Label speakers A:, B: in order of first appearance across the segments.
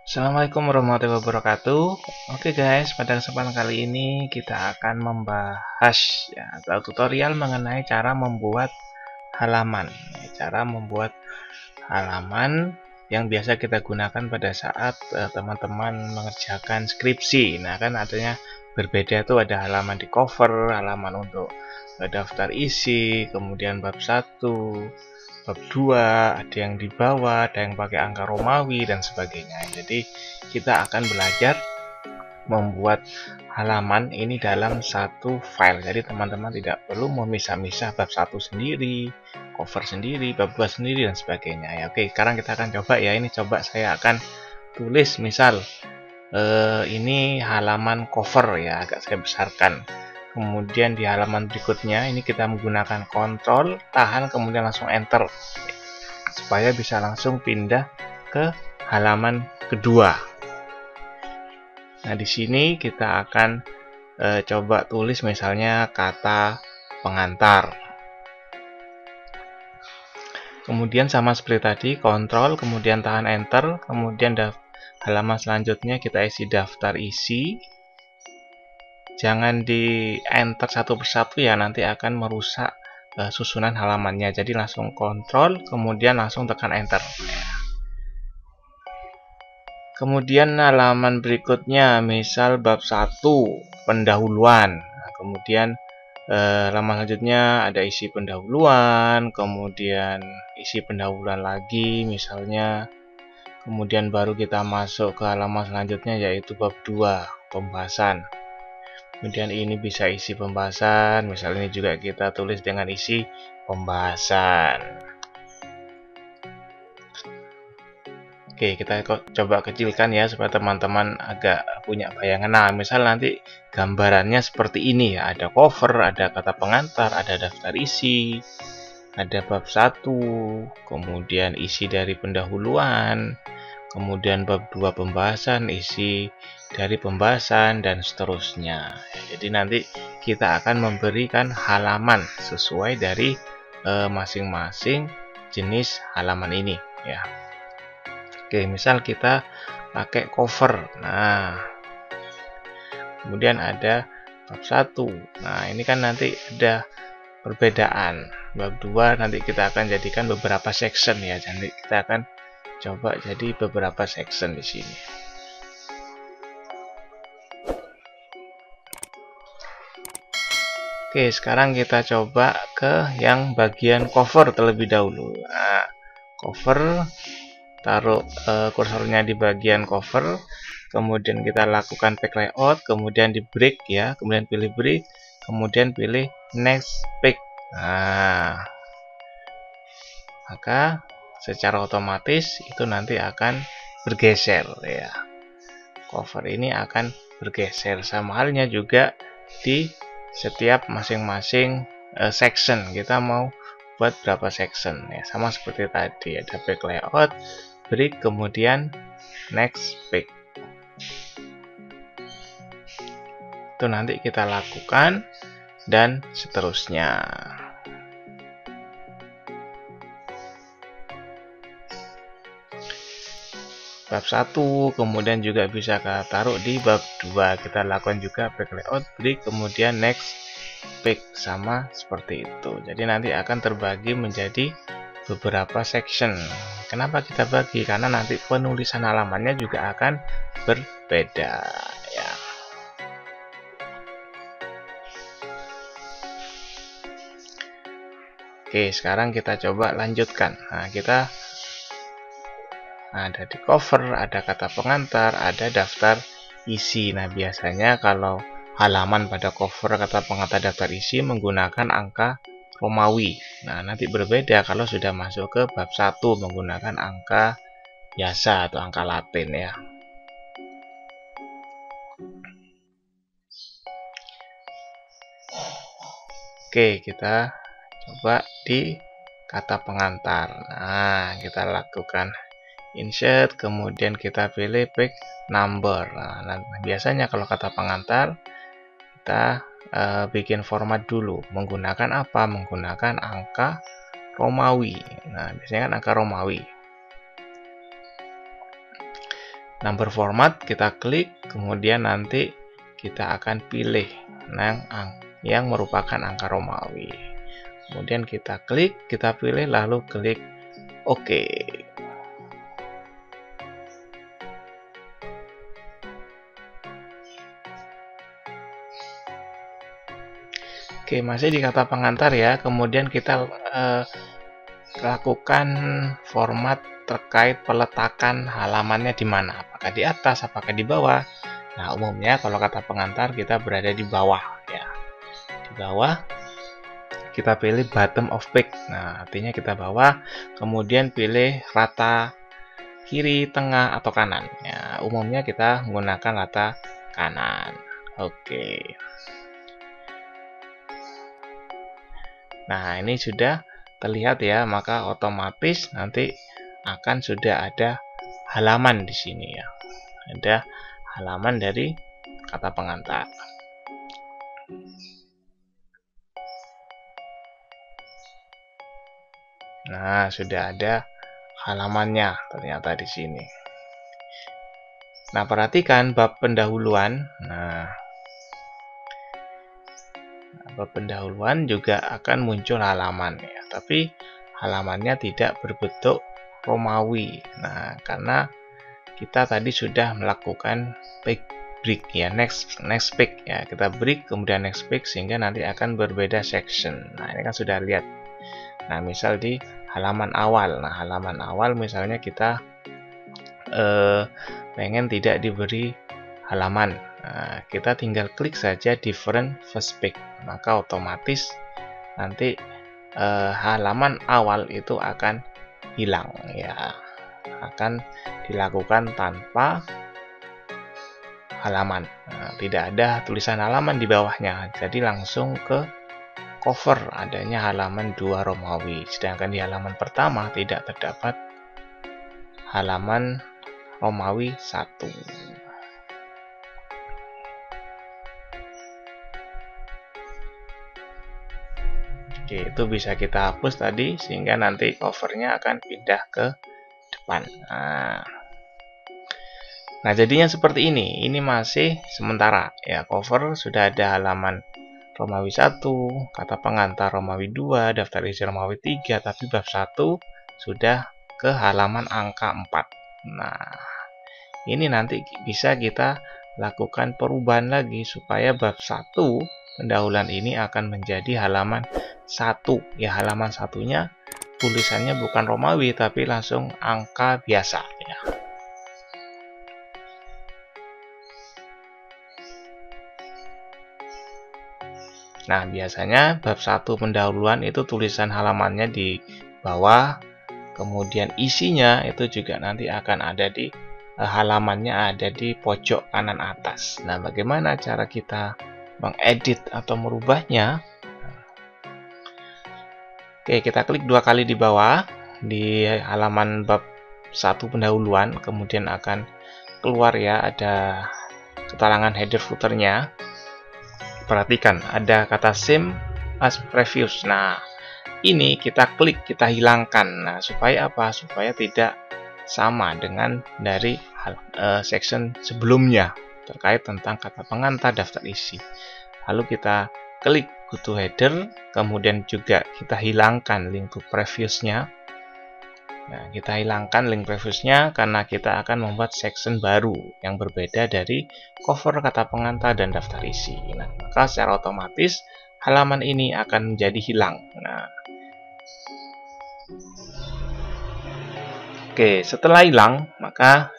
A: Assalamualaikum warahmatullahi wabarakatuh. Oke guys, pada kesempatan kali ini kita akan membahas atau tutorial mengenai cara membuat halaman. Cara membuat halaman yang biasa kita gunakan pada saat teman-teman mengerjakan skripsi. Nah, kan adanya berbeda tuh, ada halaman di cover, halaman untuk daftar isi, kemudian bab 1, bab 2, ada yang di bawah, ada yang pakai angka Romawi dan sebagainya. Jadi kita akan belajar membuat halaman ini dalam satu file. Jadi teman-teman tidak perlu memisah-misah bab 1 sendiri, cover sendiri, bab 2 sendiri dan sebagainya ya. Oke, sekarang kita akan coba ya. Ini coba saya akan tulis misal ini halaman cover ya, agak saya besarkan. Kemudian di halaman berikutnya ini kita menggunakan kontrol, tahan, kemudian langsung enter supaya bisa langsung pindah ke halaman kedua. Nah, di sini kita akan coba tulis misalnya kata pengantar. Kemudian sama seperti tadi, kontrol, kemudian tahan enter, kemudian halaman selanjutnya kita isi daftar isi. Jangan di enter satu persatu ya, nanti akan merusak susunan halamannya. Jadi langsung kontrol, kemudian langsung tekan enter. Kemudian halaman berikutnya, misal bab 1 pendahuluan. Nah, kemudian halaman selanjutnya ada isi pendahuluan, kemudian isi pendahuluan lagi misalnya. Kemudian baru kita masuk ke halaman selanjutnya, yaitu bab 2 pembahasan. Kemudian ini bisa isi pembahasan, misalnya ini juga kita tulis dengan isi pembahasan. Oke, kita coba kecilkan ya supaya teman-teman agak punya bayangan. Nah, misal nanti gambarannya seperti ini ya, ada cover, ada kata pengantar, ada daftar isi, ada bab 1, kemudian isi dari pendahuluan, kemudian bab 2 pembahasan, isi dari pembahasan, dan seterusnya. Jadi nanti kita akan memberikan halaman sesuai dari masing-masing jenis halaman ini ya. Oke, misal kita pakai cover. Nah, kemudian ada bab 1. Nah, ini kan nanti ada perbedaan. Bab 2 nanti kita akan jadikan beberapa section ya. Jadi kita akan coba jadi beberapa section di sini. Oke, sekarang kita coba ke yang bagian cover terlebih dahulu. Nah, cover, taruh kursornya di bagian cover, kemudian kita lakukan pack layout, kemudian di break ya, kemudian pilih break, kemudian pilih next pack. Nah, maka secara otomatis itu nanti akan bergeser ya. Cover ini akan bergeser, sama halnya juga di setiap masing-masing section. Kita mau buat berapa section ya, sama seperti tadi, ada back layout, break, kemudian next pack. Itu nanti kita lakukan dan seterusnya. Bab 1 kemudian juga bisa kita taruh di bab 2. Kita lakukan juga back layout, break, kemudian next pack, sama seperti itu. Jadi nanti akan terbagi menjadi beberapa section. Kenapa kita bagi? Karena nanti penulisan halamannya juga akan berbeda ya. Oke, sekarang kita coba lanjutkan. Nah, kita ada di cover, ada kata pengantar, ada daftar isi. Nah, biasanya kalau halaman pada cover, kata pengantar, daftar isi menggunakan angka Romawi. Nah, nanti berbeda kalau sudah masuk ke bab 1 menggunakan angka biasa atau angka Latin ya. Oke, kita coba di kata pengantar. Nah, kita lakukan insert, kemudian kita pilih pack number. Nah, biasanya kalau kata pengantar kita bikin format dulu, menggunakan apa? Menggunakan angka Romawi. Nah, biasanya kan angka Romawi. number format, kita klik, kemudian nanti kita akan pilih yang merupakan angka Romawi. Kemudian kita klik, kita pilih, lalu klik OK. Oke, masih di kata pengantar ya. Kemudian kita lakukan format terkait peletakan halamannya di mana. Apakah di atas, apakah di bawah. Nah, umumnya kalau kata pengantar kita berada di bawah ya. Di bawah kita pilih bottom of page. Nah, artinya kita bawah, kemudian pilih rata kiri, tengah, atau kanan. Ya, umumnya kita menggunakan rata kanan. Oke. Nah, ini sudah terlihat ya, maka otomatis nanti akan sudah ada halaman di sini ya. Ada halaman dari kata pengantar. Nah, sudah ada halamannya ternyata di sini. Nah, perhatikan bab pendahuluan. Nah, bab pendahuluan juga akan muncul halaman ya, tapi halamannya tidak berbentuk Romawi. Nah, karena kita tadi sudah melakukan page break ya, next page ya, kita break kemudian next page sehingga nanti akan berbeda section. Nah, ini kan sudah lihat. Nah, misal di halaman awal. Nah, halaman awal misalnya kita pengen tidak diberi halaman. Nah, kita tinggal klik saja different first page, maka otomatis nanti halaman awal itu akan hilang ya, akan dilakukan tanpa halaman. Nah, tidak ada tulisan halaman di bawahnya, jadi langsung ke cover adanya halaman 2 Romawi, sedangkan di halaman pertama tidak terdapat halaman Romawi 1. Oke, itu bisa kita hapus tadi sehingga nanti covernya akan pindah ke depan. Nah, jadinya seperti ini. Ini masih sementara ya, cover sudah ada halaman Romawi 1, kata pengantar Romawi 2, daftar isi Romawi 3, tapi bab 1 sudah ke halaman angka 4. Nah, ini nanti bisa kita lakukan perubahan lagi supaya bab 1 pendahuluan ini akan menjadi halaman 1 ya, halaman satunya tulisannya bukan Romawi tapi langsung angka biasa ya. Nah, biasanya bab 1 pendahuluan itu tulisan halamannya di bawah, kemudian isinya itu juga nanti akan ada di halamannya ada di pojok kanan atas. Nah, bagaimana cara kita mengedit atau merubahnya? Oke, kita klik 2 kali di bawah di halaman bab 1 pendahuluan, kemudian akan keluar ya, ada keterangan header footernya. Perhatikan ada kata same as previous. Nah, ini kita klik, kita hilangkan. Nah, supaya apa? Supaya tidak sama dengan dari section sebelumnya terkait tentang kata pengantar, daftar isi. Lalu kita klik go to header, kemudian juga kita hilangkan link to previousnya. Nah, kita hilangkan link previousnya karena kita akan membuat section baru yang berbeda dari cover, kata pengantar, dan daftar isi. Nah, maka secara otomatis halaman ini akan menjadi hilang. Nah, oke, setelah hilang, maka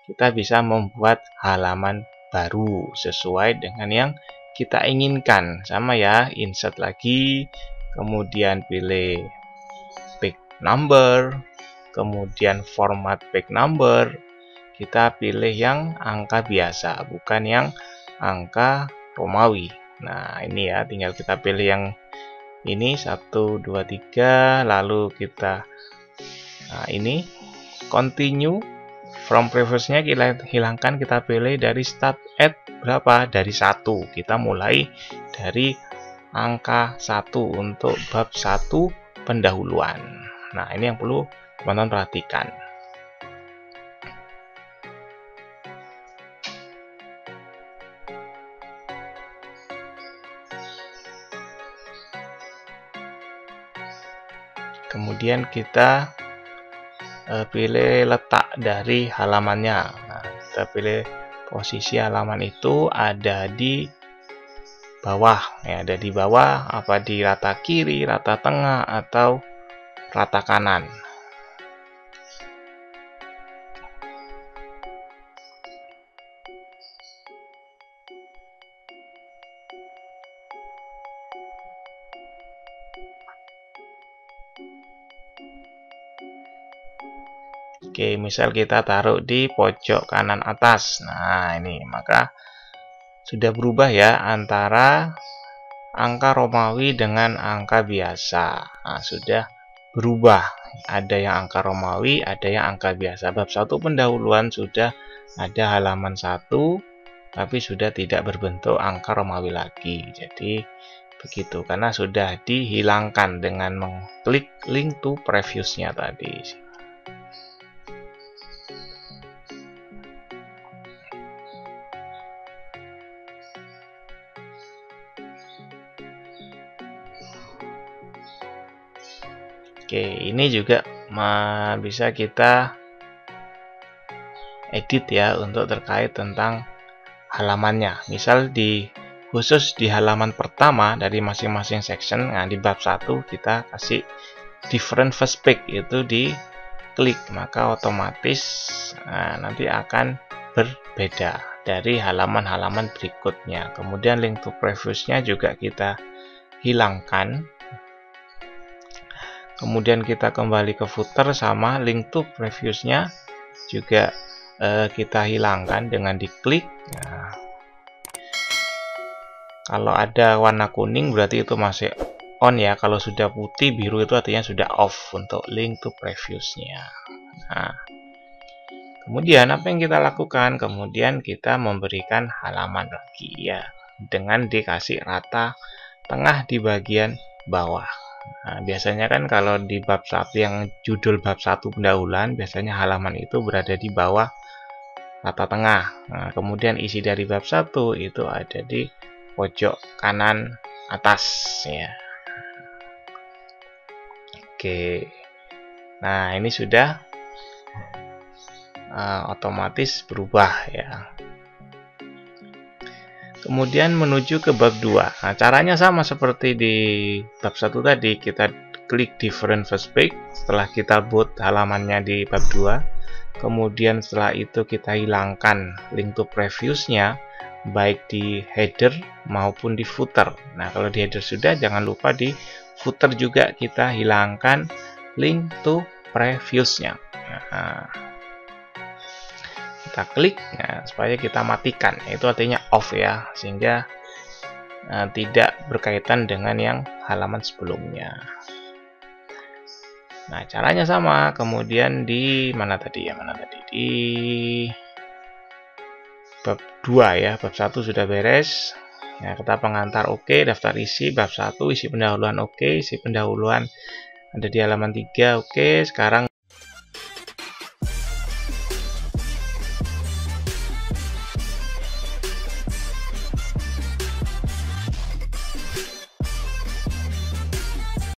A: kita bisa membuat halaman baru sesuai dengan yang kita inginkan. Sama ya, insert lagi, kemudian pilih page number, kemudian format page number, kita pilih yang angka biasa, bukan yang angka Romawi. Nah, ini ya, tinggal kita pilih yang ini 1, 2, 3, lalu kita ini continue from previousnya kita hilangkan, kita pilih dari start at berapa, dari 1. Kita mulai dari angka 1 untuk bab 1 pendahuluan. Nah, ini yang perlu teman-teman perhatikan. kemudian kita pilih letak dari halamannya. Nah, kita pilih posisi halaman itu ada di bawah, ya, ada di bawah, apa di rata kiri, rata tengah, atau rata kanan. Oke, misal kita taruh di pojok kanan atas. Nah, ini maka sudah berubah ya antara angka Romawi dengan angka biasa. Nah, sudah berubah. Ada yang angka Romawi, ada yang angka biasa. Bab 1 pendahuluan sudah ada halaman 1, tapi sudah tidak berbentuk angka Romawi lagi. Jadi begitu, karena sudah dihilangkan dengan mengklik link to previous-nya tadi. Oke, ini juga bisa kita edit ya untuk terkait tentang halamannya. Misal khusus di halaman pertama dari masing-masing section, nah di bab 1 kita kasih different first page, itu diklik, maka otomatis nanti akan berbeda dari halaman-halaman berikutnya. Kemudian link to previous-nya juga kita hilangkan. Kemudian kita kembali ke footer, sama link to previous-nya juga kita hilangkan dengan diklik. Nah, kalau ada warna kuning berarti itu masih on ya, kalau sudah putih biru itu artinya sudah off untuk link to previous-nya. Nah, kemudian apa yang kita lakukan? Kemudian kita memberikan halaman lagi ya, dengan dikasih rata tengah di bagian bawah. Nah, biasanya kan kalau di bab 1 yang judul bab 1 pendahuluan, biasanya halaman itu berada di bawah rata tengah. Nah, kemudian isi dari bab 1 itu ada di pojok kanan atas ya. Oke. Nah, ini sudah otomatis berubah ya. Kemudian menuju ke bab 2. Nah, caranya sama seperti di bab 1 tadi, kita klik different first page setelah kita buat halamannya di bab 2. Kemudian setelah itu kita hilangkan link to previous-nya baik di header maupun di footer. Nah, kalau di header sudah, jangan lupa di footer juga kita hilangkan link to previous-nya. Nah, kita klik ya, supaya kita matikan, itu artinya off ya, sehingga tidak berkaitan dengan yang halaman sebelumnya. Nah, caranya sama. Kemudian di mana tadi ya, di bab 2 ya, bab 1 sudah beres ya, kata pengantar oke, daftar isi bab 1, isi pendahuluan oke, isi pendahuluan ada di halaman 3 oke. Sekarang